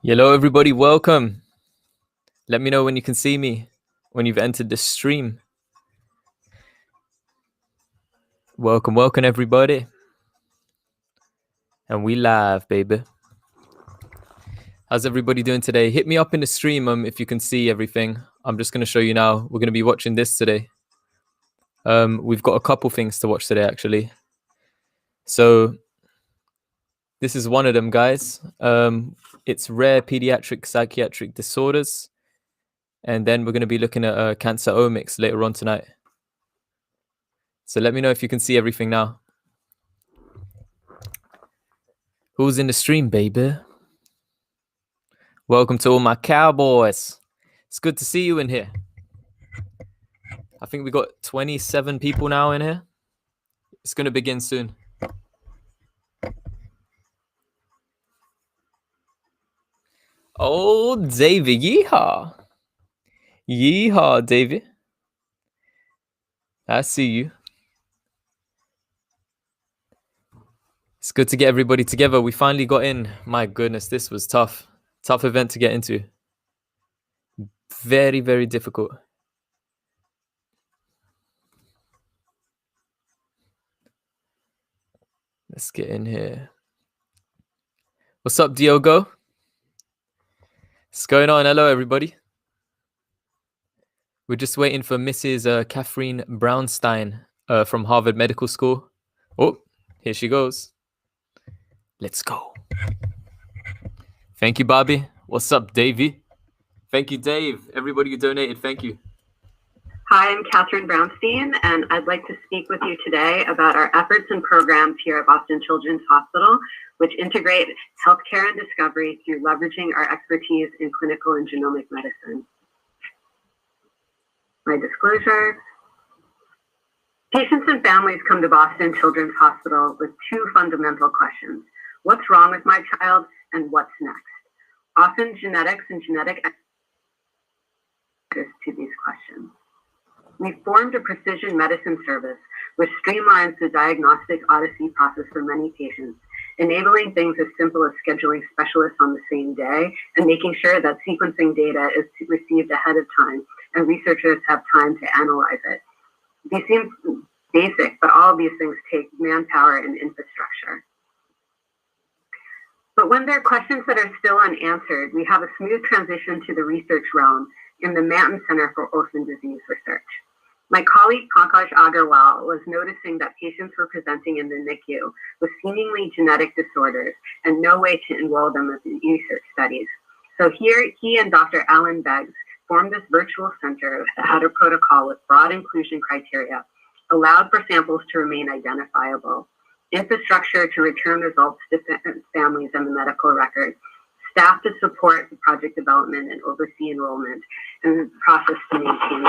Hello, everybody. Welcome. Let me know when you can see me, when you've entered the stream. Welcome, everybody. And we live, baby. How's everybody doing today? Hit me up in the stream if you can see everything. I'm just going to show you now. We're going to be watching this today. We've got a couple things to watch today, actually. So this is one of them, guys. It's rare pediatric psychiatric disorders. And then we're going to be looking at cancer omics later on tonight. So let me know if you can see everything now. Who's in the stream, baby? Welcome to all my cowboys. It's good to see you in here. I think we got 27 people now in here. It's going to begin soon. Oh, David. Yeehaw. Yeehaw, David. I see you. It's good to get everybody together. We finally got in. My goodness, this was tough. Tough event to get into. Very, very difficult. Let's get in here. What's up, Diogo? What's going on? Hello, everybody. We're just waiting for Mrs. Catherine Brownstein from Harvard Medical School. Oh, here she goes. Let's go. Thank you, Bobby. What's up, Davey? Thank you, Dave. Everybody who donated, thank you. Hi, I'm Catherine Brownstein, and I'd like to speak with you today about our efforts and programs here at Boston Children's Hospital, which integrate healthcare and discovery through leveraging our expertise in clinical and genomic medicine. My disclosure. Patients and families come to Boston Children's Hospital with two fundamental questions. What's wrong with my child, and what's next? Often genetics and genetic answers to these questions. We formed a precision medicine service which streamlines the diagnostic odyssey process for many patients, enabling things as simple as scheduling specialists on the same day and making sure that sequencing data is received ahead of time and researchers have time to analyze it. These seem basic, but all of these things take manpower and infrastructure. But when there are questions that are still unanswered, we have a smooth transition to the research realm in the Manton Center for Orphan Disease Research. My colleague Pankaj Agarwal was noticing that patients were presenting in the NICU with seemingly genetic disorders and no way to enroll them in research studies. So here, he and Dr. Alan Beggs formed this virtual center that had a protocol with broad inclusion criteria, allowed for samples to remain identifiable, infrastructure to return results to families and the medical record, staff to support the project development and oversee enrollment, and the process to maintain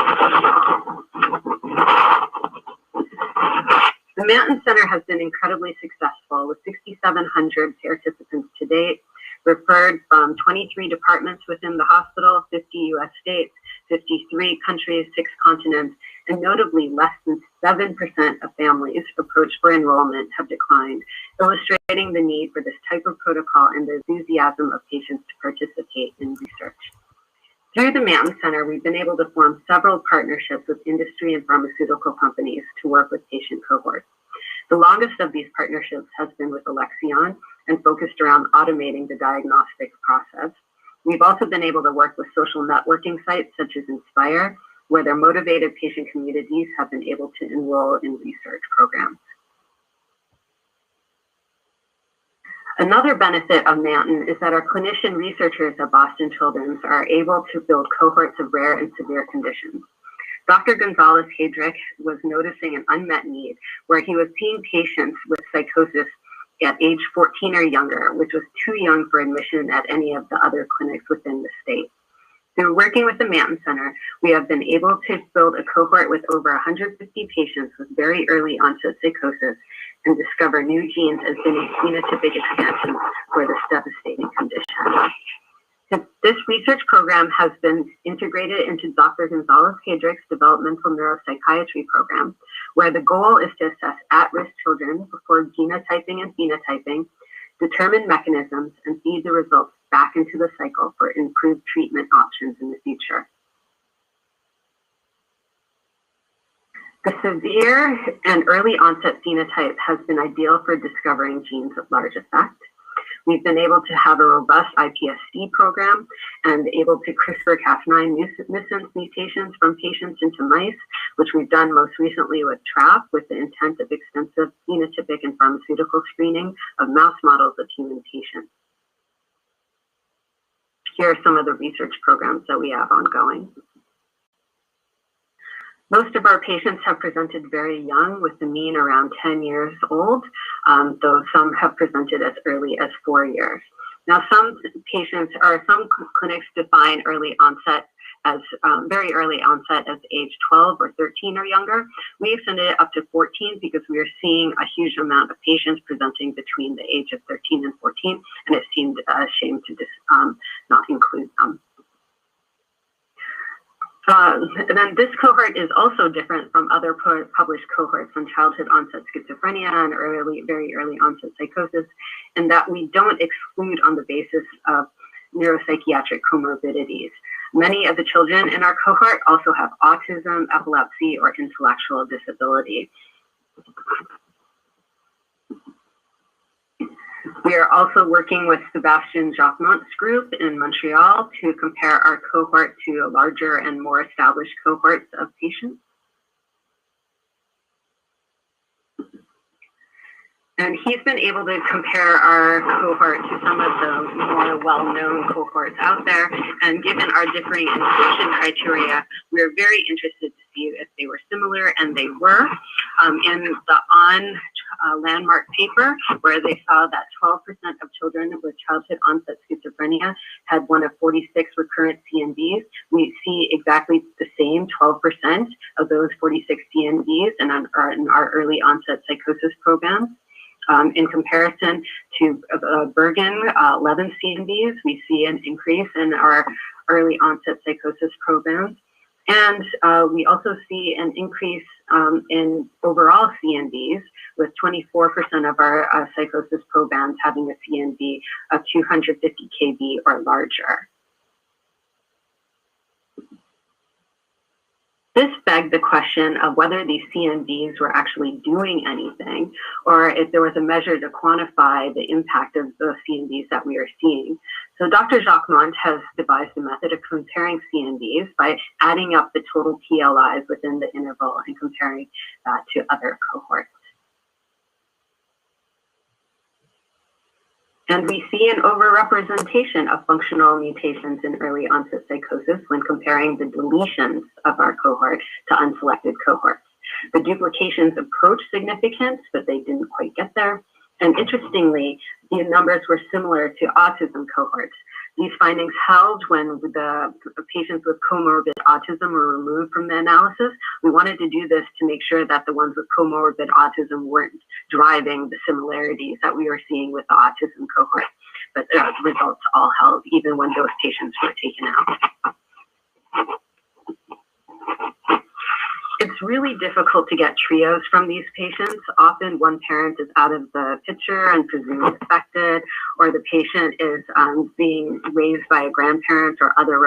the Manton Center has been incredibly successful with 6,700 participants to date, referred from 23 departments within the hospital, 50 US states, 53 countries, 6 continents, and notably less than 7% of families approached for enrollment have declined, illustrating the need for this type of protocol and the enthusiasm of patients to participate in research. Through the Manton Center, we've been able to form several partnerships with industry and pharmaceutical companies to work with patient cohorts. The longest of these partnerships has been with Alexion and focused around automating the diagnostic process. We've also been able to work with social networking sites such as Inspire, where their motivated patient communities have been able to enroll in research programs. Another benefit of Manton is that our clinician researchers at Boston Children's are able to build cohorts of rare and severe conditions. Dr. Gonzalez-Hedrick was noticing an unmet need where he was seeing patients with psychosis at age 14 or younger, which was too young for admission at any of the other clinics within the state. Through working with the Manton Center, we have been able to build a cohort with over 150 patients with very early onset psychosis and discover new genes as phenotypic expansions for this devastating condition. This research program has been integrated into Dr. Gonzalez-Hedrick's developmental neuropsychiatry program, where the goal is to assess at-risk children before genotyping and phenotyping, determine mechanisms, and feed the results back into the cycle for improved treatment options in the future. The severe and early onset phenotype has been ideal for discovering genes of large effect. We've been able to have a robust iPSC program and able to CRISPR-Cas9 missense mutations from patients into mice, which we've done most recently with TRAP with the intent of extensive phenotypic and pharmaceutical screening of mouse models of human patients. Here are some of the research programs that we have ongoing. Most of our patients have presented very young, with the mean around 10 years old, though some have presented as early as 4 years. Now, some patients or some clinics define early onset as very early onset as age 12 or 13 or younger. We extended it up to 14 because we are seeing a huge amount of patients presenting between the age of 13 and 14, and it seemed a shame to not include them. And then this cohort is also different from other published cohorts on childhood onset schizophrenia and very early onset psychosis, in that we don't exclude on the basis of neuropsychiatric comorbidities. Many of the children in our cohort also have autism, epilepsy, or intellectual disability. We are also working with Sébastien Jacquemont's group in Montreal to compare our cohort to a larger and more established cohorts of patients. And he's been able to compare our cohort to some of the more well-known cohorts out there. And given our differing inclusion criteria, we're very interested to see if they were similar, and they were. In the landmark paper, where they saw that 12% of children with childhood onset schizophrenia had one of 46 recurrent CNVs, we see exactly the same 12% of those 46 CNVs in our early onset psychosis programs. In comparison to Bergen, 11 CNVs, we see an increase in our early onset psychosis programs. And we also see an increase in overall CNVs, with 24% of our psychosis programs having a CNV of 250 kb or larger. This begged the question of whether these CNVs were actually doing anything, or if there was a measure to quantify the impact of the CNVs that we are seeing. So Dr. Jacquemont has devised a method of comparing CNVs by adding up the total PLIs within the interval and comparing that to other cohorts. And we see an overrepresentation of functional mutations in early onset psychosis when comparing the deletions of our cohort to unselected cohorts. The duplications approach significance, but they didn't quite get there. And interestingly, the numbers were similar to autism cohorts. These findings held when the patients with comorbid autism were removed from the analysis. We wanted to do this to make sure that the ones with comorbid autism weren't driving the similarities that we were seeing with the autism cohort. But the results all held, even when those patients were taken out. It's really difficult to get trios from these patients. Often one parent is out of the picture and presumed affected, or the patient is being raised by a grandparent or other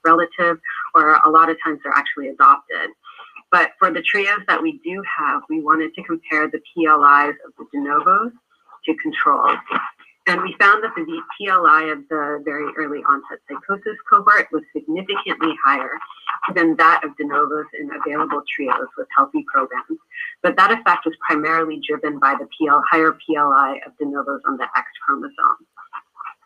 relative, or a lot of times they're actually adopted. But for the trios that we do have, we wanted to compare the PLIs of the de novos to controls. And we found that the PLI of the very early onset psychosis cohort was significantly higher than that of de novos in available trios with healthy programs. But that effect was primarily driven by the higher PLI of de novos on the X chromosome.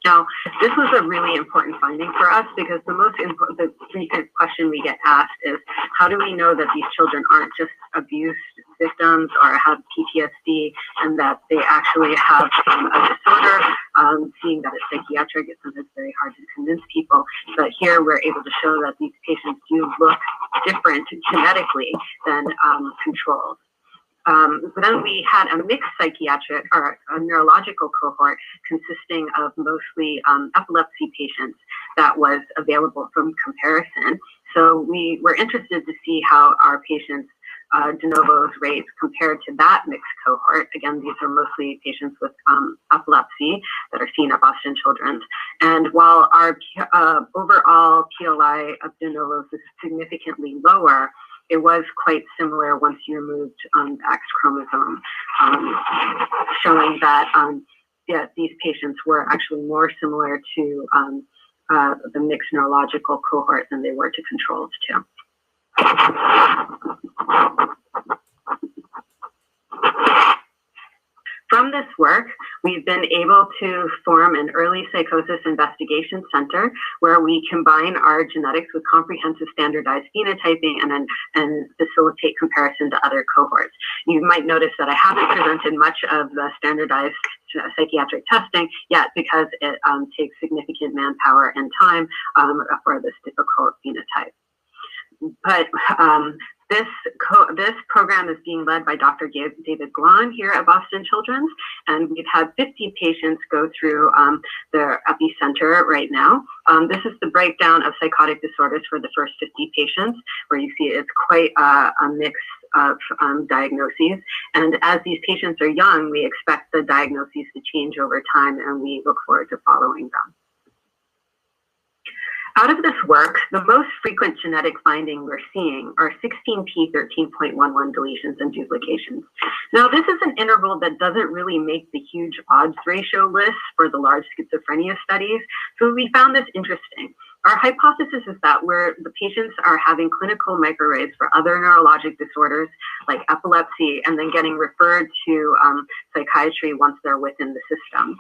Now, this was a really important finding for us, because the frequent question we get asked is, how do we know that these children aren't just abuse victims or have PTSD, and that they actually have a disorder? Seeing that it's psychiatric, it's sometimes very hard to convince people. But here we're able to show that these patients do look different genetically than controls. Then we had a mixed psychiatric or a neurological cohort consisting of mostly epilepsy patients that was available from comparison. So we were interested to see how our patients de novos rates compared to that mixed cohort. Again, these are mostly patients with epilepsy that are seen at Boston Children's. And while our overall PLI of de novos is significantly lower, it was quite similar once you removed the X chromosome, showing that yeah, these patients were actually more similar to the mixed neurological cohort than they were to controls too. From this work, we've been able to form an early psychosis investigation center where we combine our genetics with comprehensive standardized phenotyping and facilitate comparison to other cohorts. You might notice that I haven't presented much of the standardized psychiatric testing yet because it takes significant manpower and time for this difficult phenotype. But this program is being led by Dr. David Glahn here at Boston Children's, and we've had 50 patients go through their epicenter right now. This is the breakdown of psychotic disorders for the first 50 patients, where you see it's quite a mix of diagnoses. And as these patients are young, we expect the diagnoses to change over time, and we look forward to following them. Out of this work, the most frequent genetic finding we're seeing are 16p13.11 deletions and duplications. Now, this is an interval that doesn't really make the huge odds ratio list for the large schizophrenia studies, so we found this interesting. Our hypothesis is that where the patients are having clinical microarrays for other neurologic disorders like epilepsy and then getting referred to psychiatry once they're within the system.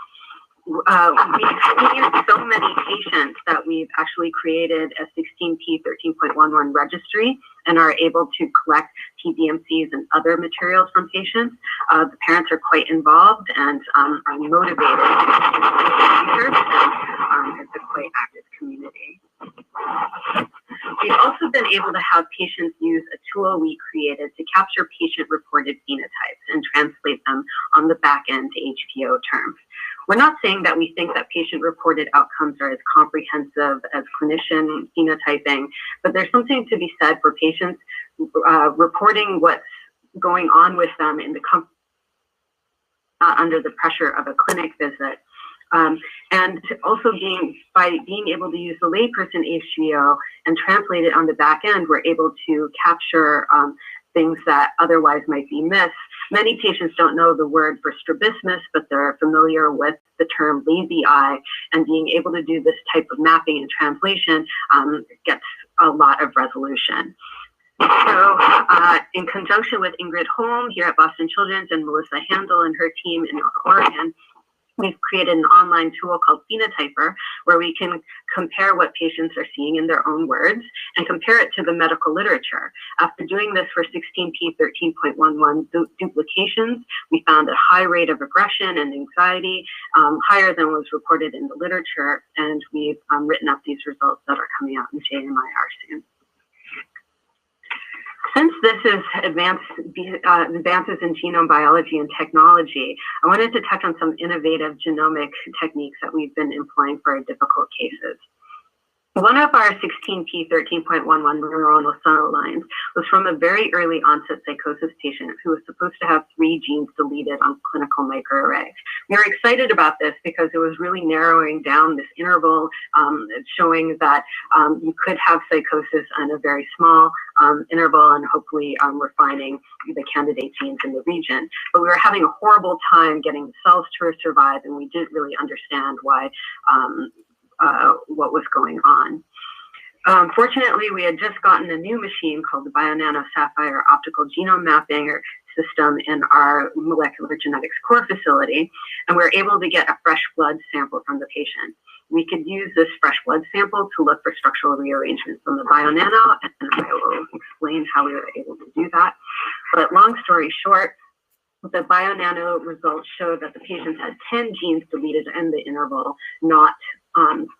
We've seen so many patients that we've actually created a 16p13.11 registry and are able to collect PBMCs and other materials from patients. The parents are quite involved and are motivated to research, and it's a quite active community. We've also been able to have patients use a tool we created to capture patient-reported phenotypes and translate them on the back end to HPO terms. We're not saying that we think that patient-reported outcomes are as comprehensive as clinician phenotyping, but there's something to be said for patients reporting what's going on with them in the not under the pressure of a clinic visit. And also by being able to use the layperson HPO and translate it on the back end, we're able to capture things that otherwise might be missed. Many patients don't know the word for strabismus, but they're familiar with the term lazy eye, and being able to do this type of mapping and translation gets a lot of resolution. So in conjunction with Ingrid Holm here at Boston Children's and Melissa Handel and her team in Oregon, we've created an online tool called Phenotyper, where we can compare what patients are seeing in their own words and compare it to the medical literature. After doing this for 16p13.11 duplications, we found a high rate of regression and anxiety, higher than was reported in the literature, and we've written up these results that are coming out in JMIR soon. Since this is advances in genome biology and technology, I wanted to touch on some innovative genomic techniques that we've been employing for difficult cases. One of our 16p13.11 neuronal cell lines was from a very early onset psychosis patient who was supposed to have 3 genes deleted on clinical microarray. We were excited about this because it was really narrowing down this interval, showing that you could have psychosis in a very small interval and hopefully refining the candidate genes in the region. But we were having a horrible time getting the cells to survive, and we didn't really understand why what was going on. Fortunately, we had just gotten a new machine called the Bionano saphyr optical genome mapping system in our molecular genetics core facility, and we were able to get a fresh blood sample from the patient. We could use this fresh blood sample to look for structural rearrangements on the Bionano, and I will explain how we were able to do that. But long story short, the Bionano results showed that the patients had 10 genes deleted in the interval, not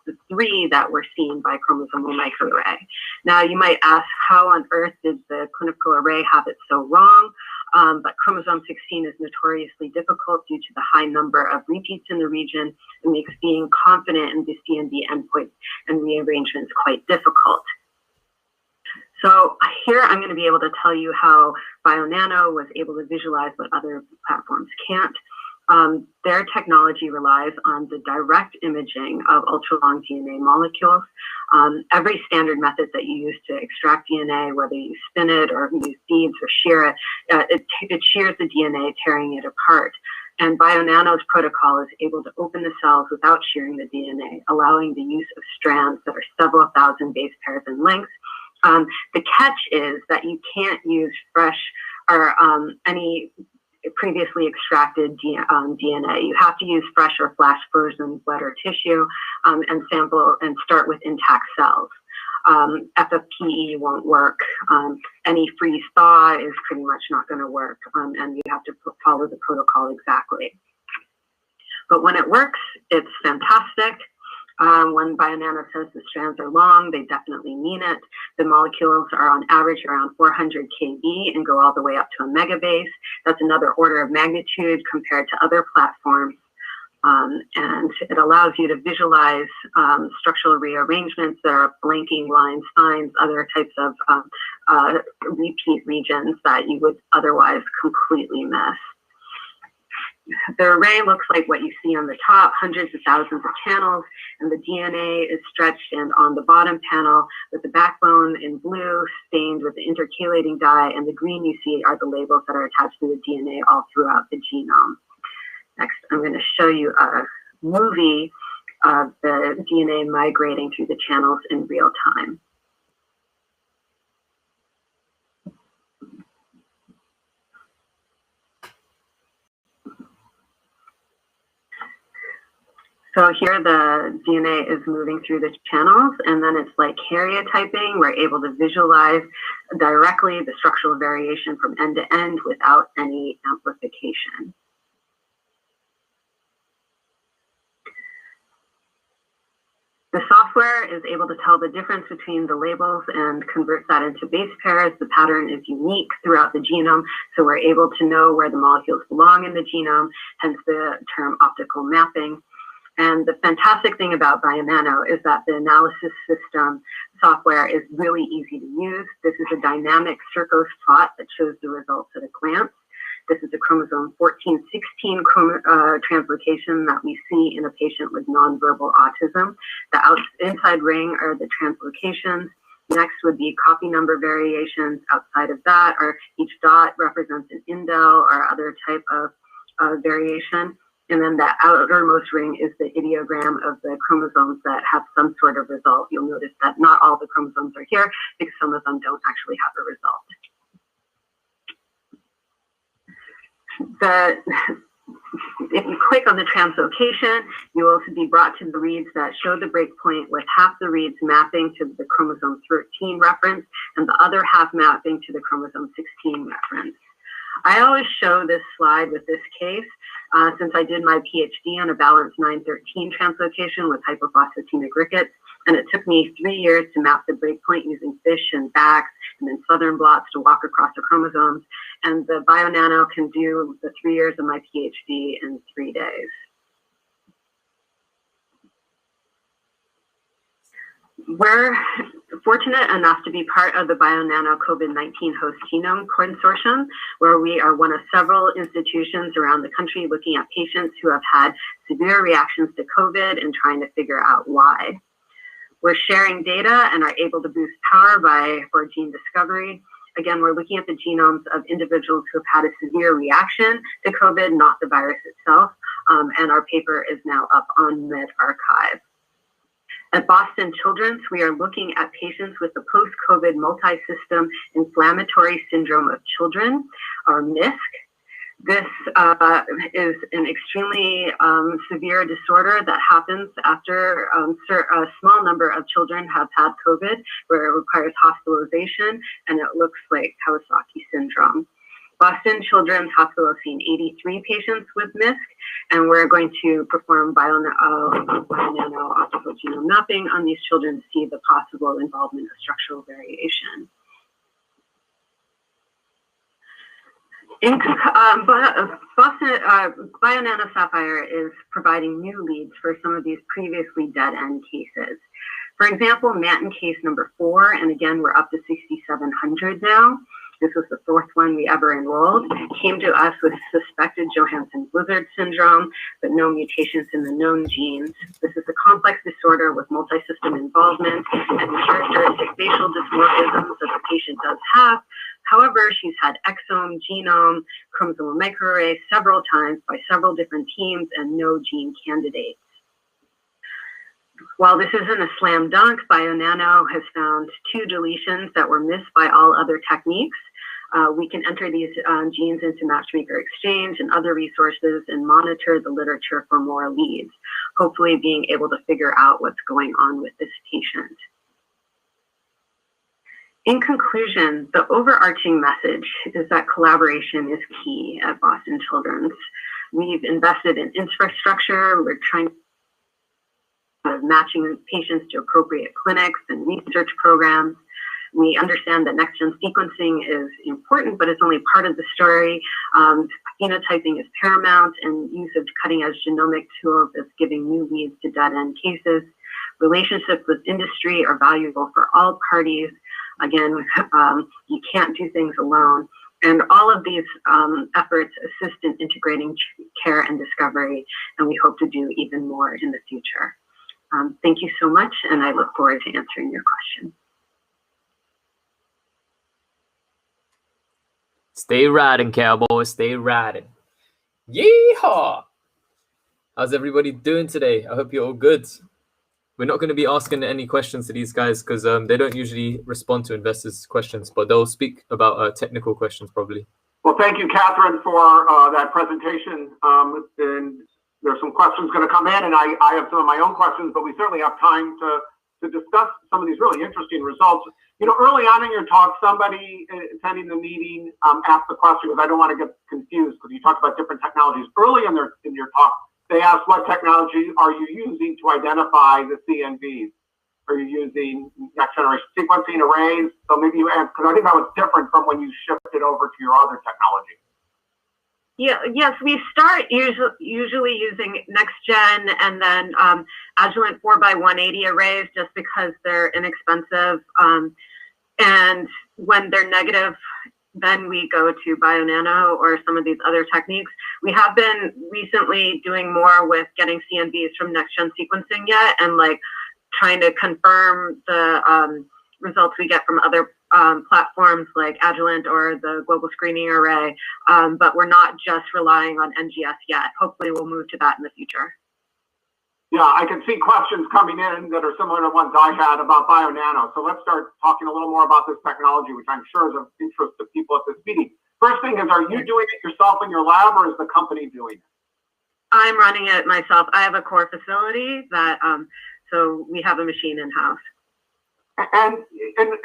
the 3 that were seen by chromosomal microarray. Now, you might ask, how on earth did the clinical array have it so wrong? But chromosome 16 is notoriously difficult due to the high number of repeats in the region. It makes being confident in the CNV endpoints and rearrangements quite difficult. So here I'm going to be able to tell you how Bionano was able to visualize what other platforms can't. Their technology relies on the direct imaging of ultra-long DNA molecules. Every standard method that you use to extract DNA, whether you spin it or use beads or shear it, it shears the DNA, tearing it apart. And Bionano's protocol is able to open the cells without shearing the DNA, allowing the use of strands that are several thousand base pairs in length. The catch is that you can't use fresh or any previously extracted DNA. You have to use fresh or flash frozen blood or tissue and sample and start with intact cells. FFPE won't work. Any freeze thaw is pretty much not going to work, and you have to follow the protocol exactly. But when it works, it's fantastic. When Bionano says the strands are long, they definitely mean it. The molecules are on average around 400 kb and go all the way up to a megabase. That's another order of magnitude compared to other platforms. And it allows you to visualize structural rearrangements. There are blanking lines, signs, other types of repeat regions that you would otherwise completely miss. The array looks like what you see on the top, hundreds of thousands of channels, and the DNA is stretched and on the bottom panel with the backbone in blue stained with the intercalating dye, and the green you see are the labels that are attached to the DNA all throughout the genome. Next, I'm going to show you a movie of the DNA migrating through the channels in real time. So here the DNA is moving through the channels, and then it's like karyotyping. We're able to visualize directly the structural variation from end to end without any amplification. The software is able to tell the difference between the labels and converts that into base pairs. The pattern is unique throughout the genome, so we're able to know where the molecules belong in the genome, hence the term optical mapping. And the fantastic thing about Bionano is that the analysis system software is really easy to use. This is a dynamic Circos plot that shows the results at a glance. This is a chromosome 1416 translocation that we see in a patient with nonverbal autism. The inside ring are the translocations. Next would be copy number variations. Outside of that, or each dot represents an indel or other type of variation. And then the outermost ring is the ideogram of the chromosomes that have some sort of result. You'll notice that not all the chromosomes are here because some of them don't actually have a result. If you click on the translocation, you will also be brought to the reads that show the breakpoint with half the reads mapping to the chromosome 13 reference and the other half mapping to the chromosome 16 reference. I always show this slide with this case since I did my PhD on a balanced 913 translocation with hypophosphatemic rickets, and it took me 3 years to map the breakpoint using fish and backs and then southern blots to walk across the chromosomes. And the Bionano can do the 3 years of my PhD in 3 days. We're fortunate enough to be part of the Bionano COVID-19 Host Genome Consortium, where we are one of several institutions around the country looking at patients who have had severe reactions to COVID and trying to figure out why. We're sharing data and are able to boost power for gene discovery. Again, we're looking at the genomes of individuals who have had a severe reaction to COVID, not the virus itself, and our paper is now up on medRxiv. At Boston Children's, we are looking at patients with the post-COVID multi-system inflammatory syndrome of children, or MISC. This is an extremely severe disorder that happens after a small number of children have had COVID, where it requires hospitalization, and it looks like Kawasaki syndrome. Boston Children's Hospital has seen 83 patients with MISC, and we're going to perform Bionano optical genome mapping on these children to see the possible involvement of structural variation. Bionano Saphyr is providing new leads for some of these previously dead-end cases. For example, Manton case number 4, and again, we're up to 6,700 now. This was the 4th one we ever enrolled. Came to us with suspected Johansen-Blizzard syndrome, but no mutations in the known genes. This is a complex disorder with multi-system involvement and characteristic facial dysmorphisms that the patient does have. However, she's had exome, genome, chromosomal microarray several times by several different teams and no gene candidates. While this isn't a slam dunk, Bionano has found 2 deletions that were missed by all other techniques. We can enter these genes into Matchmaker Exchange and other resources and monitor the literature for more leads, hopefully being able to figure out what's going on with this patient. In conclusion, the overarching message is that collaboration is key at Boston Children's. We've invested in infrastructure. We're trying matching patients to appropriate clinics and research programs. We understand that next-gen sequencing is important, but it's only part of the story. Phenotyping is paramount, and use of cutting-edge genomic tools is giving new leads to dead-end cases. Relationships with industry are valuable for all parties. Again, you can't do things alone. And all of these efforts assist in integrating care and discovery, and we hope to do even more in the future. Thank you so much, and I look forward to answering your question. Stay riding, cowboys. Stay riding. Yeehaw! How's everybody doing today? I hope you're all good. We're not going to be asking any questions to these guys because they don't usually respond to investors' questions, but they'll speak about technical questions probably. Well, thank you, Catherine, for that presentation. And there's some questions going to come in, and I have some of my own questions, but we certainly have time to discuss some of these really interesting results. You know, early on in your talk, somebody attending the meeting asked the question, because I don't want to get confused, because you talked about different technologies. Early in your talk, they asked, what technology are you using to identify the CNVs? Are you using next generation sequencing arrays? So maybe you answer, because I think that was different from when you shifted over to your other technology. Yeah, yes, we start usually using next gen and then adjuvant 4x180 arrays just because they're inexpensive. And when they're negative, then we go to Bionano or some of these other techniques. We have been recently doing more with getting CNVs from next gen sequencing yet, and like trying to confirm the results we get from other platforms like Agilent or the global screening array, but we're not just relying on NGS yet. Hopefully we'll move to that in the future. Yeah, I can see questions coming in that are similar to ones I had about Bionano. So let's start talking a little more about this technology, which I'm sure is of interest to people at this meeting. First thing is, are you doing it yourself in your lab, or is the company doing it? I'm running it myself. I have a core facility that, so we have a machine in-house. And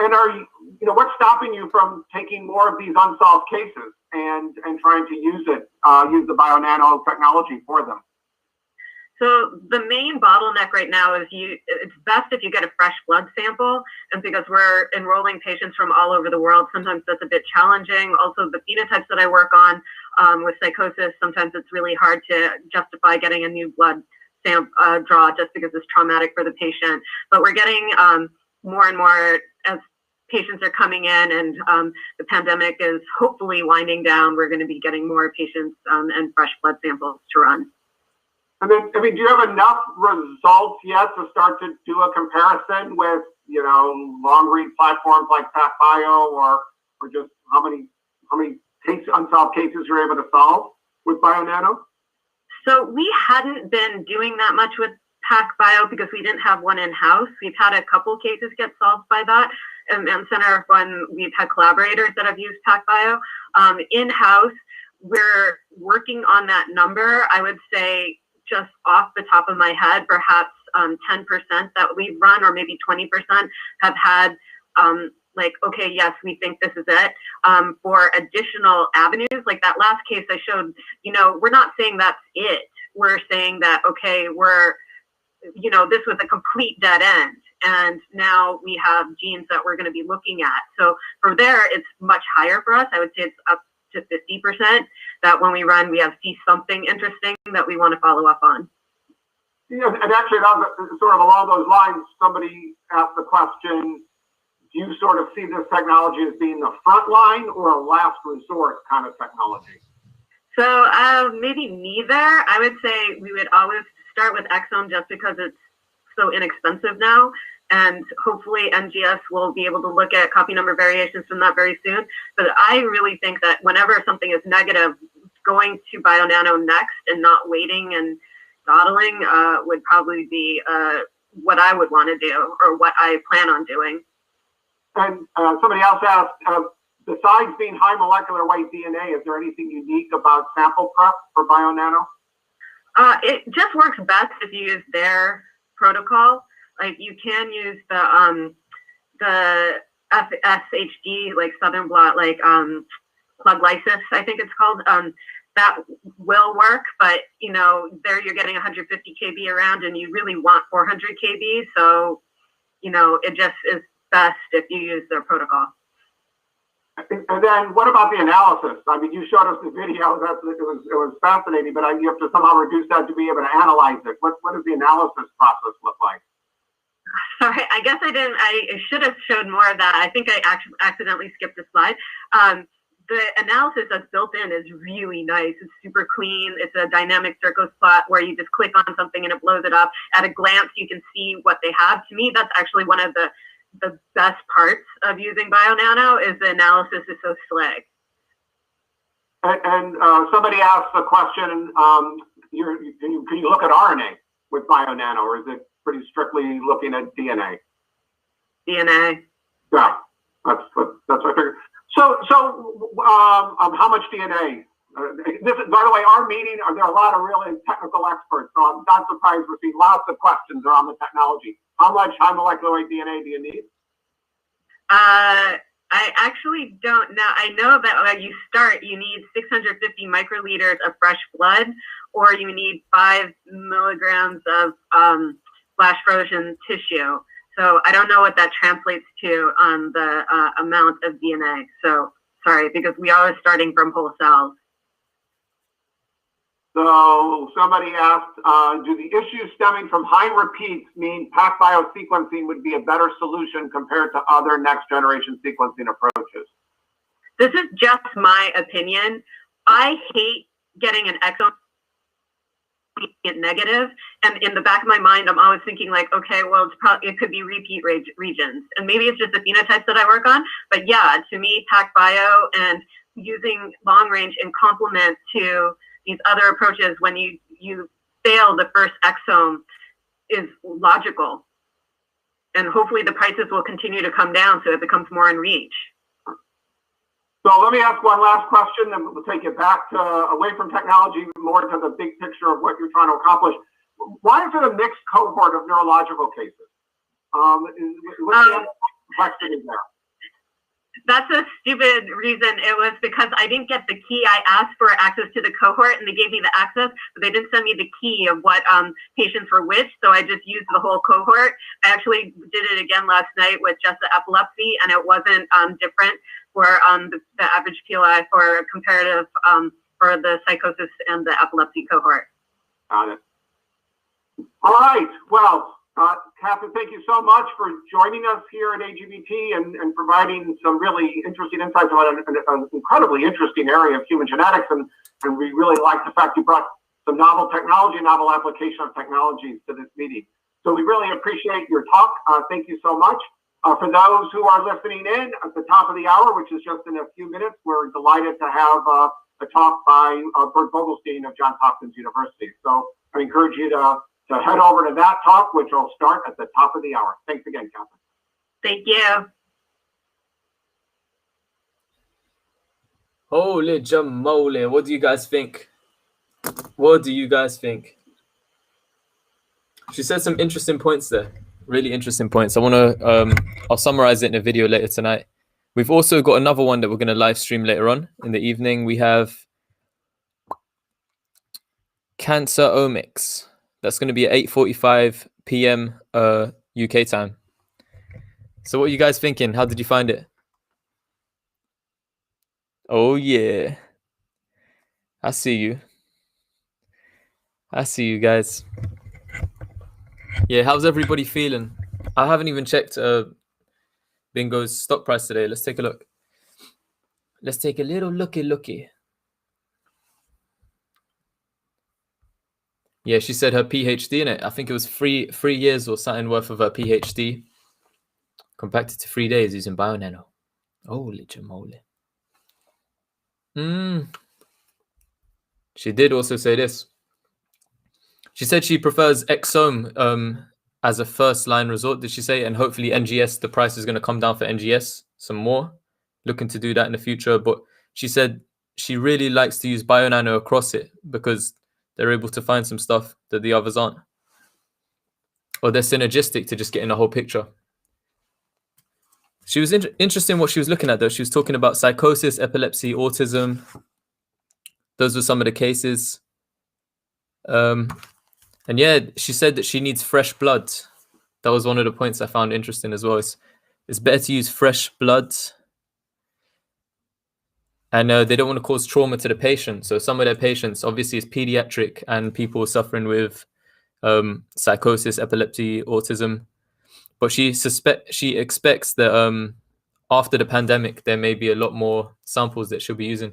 are you know, what's stopping you from taking more of these unsolved cases and trying to use the Bionano technology for them? So the main bottleneck right now is it's best if you get a fresh blood sample, and because we're enrolling patients from all over the world, sometimes that's a bit challenging. Also, the phenotypes that I work on with psychosis, sometimes it's really hard to justify getting a new blood draw just because it's traumatic for the patient. But we're getting more and more as patients are coming in, and the pandemic is hopefully winding down. We're going to be getting more patients and fresh blood samples to run. And then, I mean, do you have enough results yet to start to do a comparison with, you know, long read platforms like PacBio, or just how many unsolved cases you're able to solve with Bionano? So we hadn't been doing that much with PacBio because we didn't have one in-house. We've had a couple cases get solved by that, and center when we've had collaborators that have used PacBio. In-house, we're working on that number. I would say, just off the top of my head, perhaps 10% that we've run, or maybe 20% have had like, okay, yes, we think this is it. For additional avenues, like that last case I showed, you know, we're not saying that's it. We're saying that, okay, you know, this was a complete dead end, and now we have genes that we're going to be looking at. So from there, it's much higher for us. I would say it's up to 50% that when we run, we see something interesting that we want to follow up on. Yeah, and actually, that was sort of along those lines. Somebody asked the question: do you sort of see this technology as being the front line or a last resort kind of technology? So maybe neither. I would say we would always start with exome just because it's so inexpensive now. And hopefully NGS will be able to look at copy number variations from that very soon. But I really think that whenever something is negative, going to Bionano next and not waiting and dawdling would probably be what I would want to do, or what I plan on doing. And somebody else asked, besides being high molecular weight DNA, is there anything unique about sample prep for Bionano? It just works best if you use their protocol. Like you can use the SHD, like Southern blot, like plug lysis, I think it's called. That will work, but you know, there you're getting 150 kb around, and you really want 400 kb. So, you know, it just is best if you use their protocol. And then what about the analysis? I mean, you showed us the video. It was fascinating, but you have to somehow reduce that to be able to analyze it. What does the analysis process look like? Sorry, I guess I didn't. I should have showed more of that. I think I actually accidentally skipped a slide. The analysis that's built in is really nice. It's super clean. It's a dynamic Circos plot where you just click on something and it blows it up. At a glance, you can see what they have. To me, that's actually one of the best parts of using Bionano, is the analysis is so slick. And somebody asked the question, can you look at RNA with Bionano, or is it pretty strictly looking at DNA? DNA. Yeah, that's what I figured. So how much DNA? This is, by the way, our meeting, there are a lot of really technical experts, so I'm not surprised we're seeing lots of questions around the technology. How much high molecular weight DNA do you need? I actually don't know. I know that when you start, you need 650 microliters of fresh blood, or you need 5 milligrams of flash frozen tissue. So I don't know what that translates to on the amount of DNA. So sorry, because we are starting from whole cells. So somebody asked, do the issues stemming from high repeats mean PacBio sequencing would be a better solution compared to other next generation sequencing approaches? This is just my opinion. I hate getting an exome negative, and in the back of my mind I'm always thinking like, okay, well, it could be repeat regions, and maybe it's just the phenotypes that I work on. But yeah, to me, PacBio and using long range in complement to these other approaches when you fail the first exome is logical, and hopefully the prices will continue to come down so it becomes more in reach. So let me ask one last question, and we'll take it back to away from technology, more to the big picture of what you're trying to accomplish. Why is it a mixed cohort of neurological cases? What's the complexity there? That's a stupid reason. It was because I didn't get the key. I asked for access to the cohort, and they gave me the access, but they didn't send me the key of what patients were which, so I just used the whole cohort. I actually did it again last night with just the epilepsy, and it wasn't different for the average PLI for comparative for the psychosis and the epilepsy cohort. Got it. All right. Well, Catherine, thank you so much for joining us here at AGBT and providing some really interesting insights about an incredibly interesting area of human genetics. And we really like the fact you brought some novel technology, novel application of technologies to this meeting. So we really appreciate your talk. Thank you so much. For those who are listening in at the top of the hour, which is just in a few minutes, we're delighted to have a talk by Bert Vogelstein of Johns Hopkins University. So I encourage you to head over to that talk, which will start at the top of the hour. Thanks again, Catherine. Thank you. Holy jamole. What do you guys think? What do you guys think? She said some interesting points there. Really interesting points. I want to, I'll summarize it in a video later tonight. We've also got another one that we're going to live stream later on in the evening. We have Cancer Omics. That's going to be at 8:45 p.m. UK time. So what are you guys thinking? How did you find it? Oh, yeah. I see you. I see you guys. Yeah, how's everybody feeling? I haven't even checked BNGO's stock price today. Let's take a look. Let's take a little looky. Yeah, she said her PhD in it. I think it was three years or something worth of her PhD compacted to 3 days using Bionano. Holy jamoly. She did also say this. She said she prefers exome as a first line resort, did she say? And hopefully NGS, the price is going to come down for NGS some more. Looking to do that in the future. But she said she really likes to use Bionano across it because they're able to find some stuff that the others aren't. Or they're synergistic to just getting the whole picture. She was interested in what she was looking at, though. She was talking about psychosis, epilepsy, autism. Those were some of the cases. And yeah, she said that she needs fresh blood. That was one of the points I found interesting as well. It's better to use fresh blood. And they don't want to cause trauma to the patient. So some of their patients, obviously, is pediatric and people suffering with psychosis, epilepsy, autism. But she expects that after the pandemic, there may be a lot more samples that she'll be using.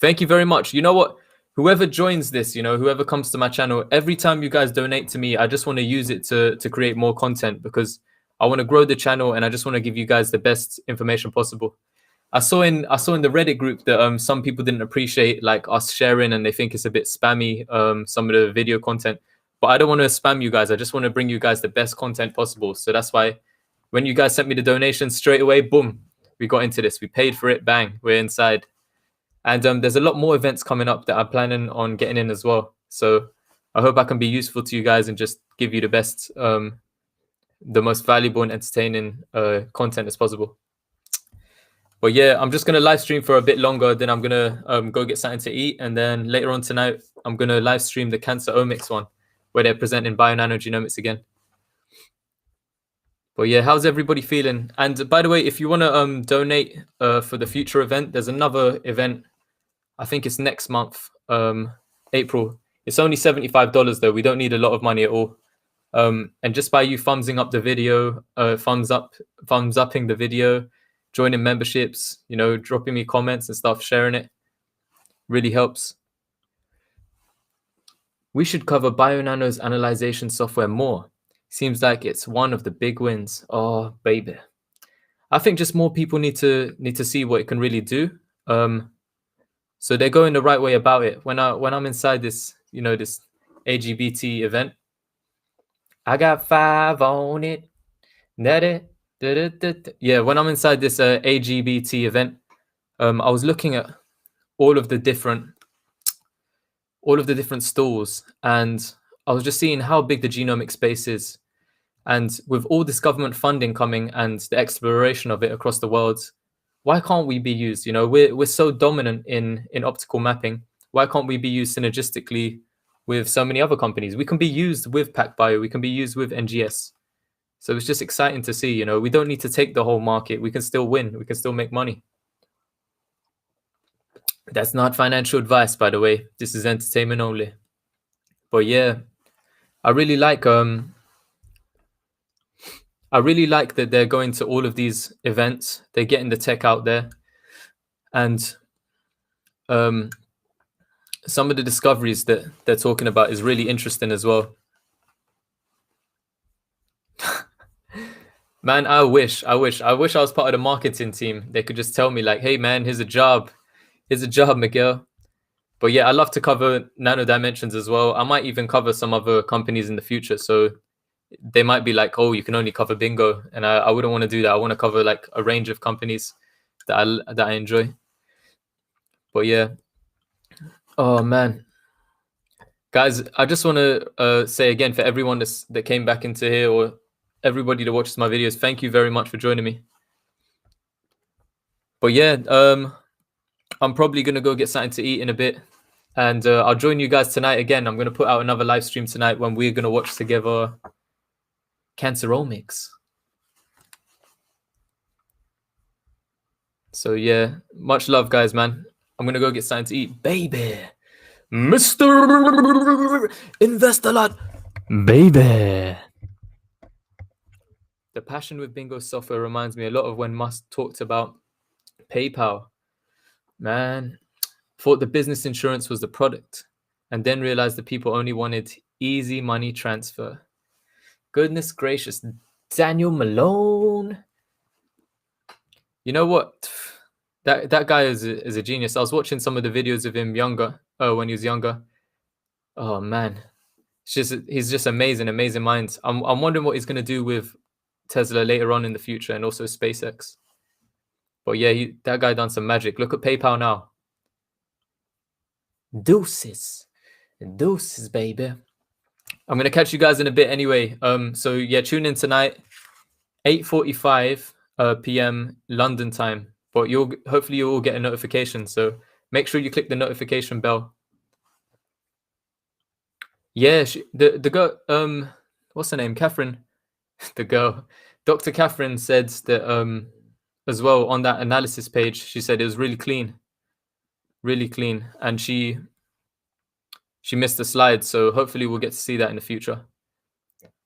Thank you very much. You know what? Whoever joins this, whoever comes to my channel, every time you guys donate to me, I just want to use it to create more content because I want to grow the channel and I just want to give you guys the best information possible. I saw in the Reddit group that some people didn't appreciate like us sharing and they think it's a bit spammy, some of the video content. But I don't want to spam you guys. I just want to bring you guys the best content possible. So that's why when you guys sent me the donation straight away, boom, we got into this. We paid for it, bang, we're inside. And there's a lot more events coming up that I'm planning on getting in as well. So I hope I can be useful to you guys and just give you the best, the most valuable and entertaining content as possible. But yeah, I'm just going to live stream for a bit longer. Then I'm going to go get something to eat. And then later on tonight, I'm going to live stream the cancer omics one where they're presenting Bionano genomics again. But yeah, how's everybody feeling? And by the way, if you want to donate for the future event, there's another event. I think it's next month, April. It's only $75 though. We don't need a lot of money at all. And just by you thumbsing up the video, thumbs upping the video, joining memberships, dropping me comments and stuff, sharing it, really helps. We should cover Bionano's analyzation software more. Seems like it's one of the big wins. Oh, baby. I think just more people need to see what it can really do. So they're going the right way about it. When I'm inside this, this AGBT event, I got 5 on it. Yeah, when I'm inside this AGBT event, I was looking at all of the different stalls, and I was just seeing how big the genomic space is. And with all this government funding coming and the exploration of it across the world, why can't we be used? We're so dominant in optical mapping. Why can't we be used synergistically with so many other companies? We can be used with PacBio. We can be used with NGS. So it's just exciting to see, we don't need to take the whole market. We can still win. We can still make money. That's not financial advice, by the way. This is entertainment only. But yeah, I really like that they're going to all of these events. They're getting the tech out there. And some of the discoveries that they're talking about is really interesting as well. Man, I wish I was part of the marketing team. They could just tell me like, hey man, here's a job. Here's a job, Miguel. But yeah, I love to cover Nano Dimensions as well. I might even cover some other companies in the future. So they might be like, oh, you can only cover BNGO. And I wouldn't want to do that. I want to cover like a range of companies that I enjoy. But yeah. Oh man. Guys, I just want to say again for everyone that came back into here or everybody that watches my videos, thank you very much for joining me. But yeah, I'm probably going to go get something to eat in a bit. And I'll join you guys tonight again. I'm going to put out another live stream tonight when we're going to watch together Canceromics. So yeah, much love, guys, man. I'm going to go get something to eat. Baby. Mr. Invest a lot. Baby. The passion with bingo software reminds me a lot of when Musk talked about PayPal. Man, thought the business insurance was the product, and then realized the people only wanted easy money transfer. Goodness gracious, Daniel Malone. You know what? That guy is a genius. I was watching some of the videos of him when he was younger. Oh man, he's just amazing minds. I'm wondering what he's gonna do with Tesla later on in the future, and also SpaceX. But yeah, that guy done some magic. Look at PayPal now. Deuces, baby. I'm gonna catch you guys in a bit anyway. So yeah, tune in tonight, 8:45 p.m. London time. But hopefully you'll all get a notification. So make sure you click the notification bell. Yeah, the girl, what's her name? Catherine, the girl, Dr. Catherine said that as well on that analysis page. She said it was really clean, and she missed the slide. So hopefully we'll get to see that in the future.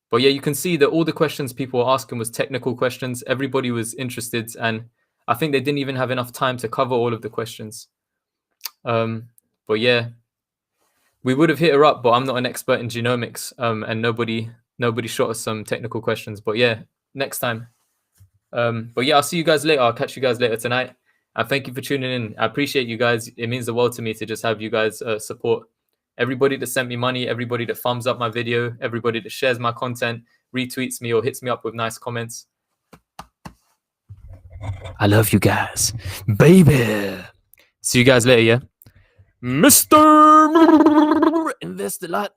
But yeah, you can see that all the questions people were asking was technical questions. Everybody was interested, and I think they didn't even have enough time to cover all of the questions. But yeah, we would have hit her up, but I'm not an expert in genomics, and nobody shot us some technical questions. But yeah, next time. But yeah, I'll see you guys later. I'll catch you guys later tonight. And thank you for tuning in. I appreciate you guys. It means the world to me to just have you guys support. Everybody that sent me money, everybody that thumbs up my video, everybody that shares my content, retweets me or hits me up with nice comments. I love you guys. Baby. See you guys later, yeah? Mr. Invest a lot.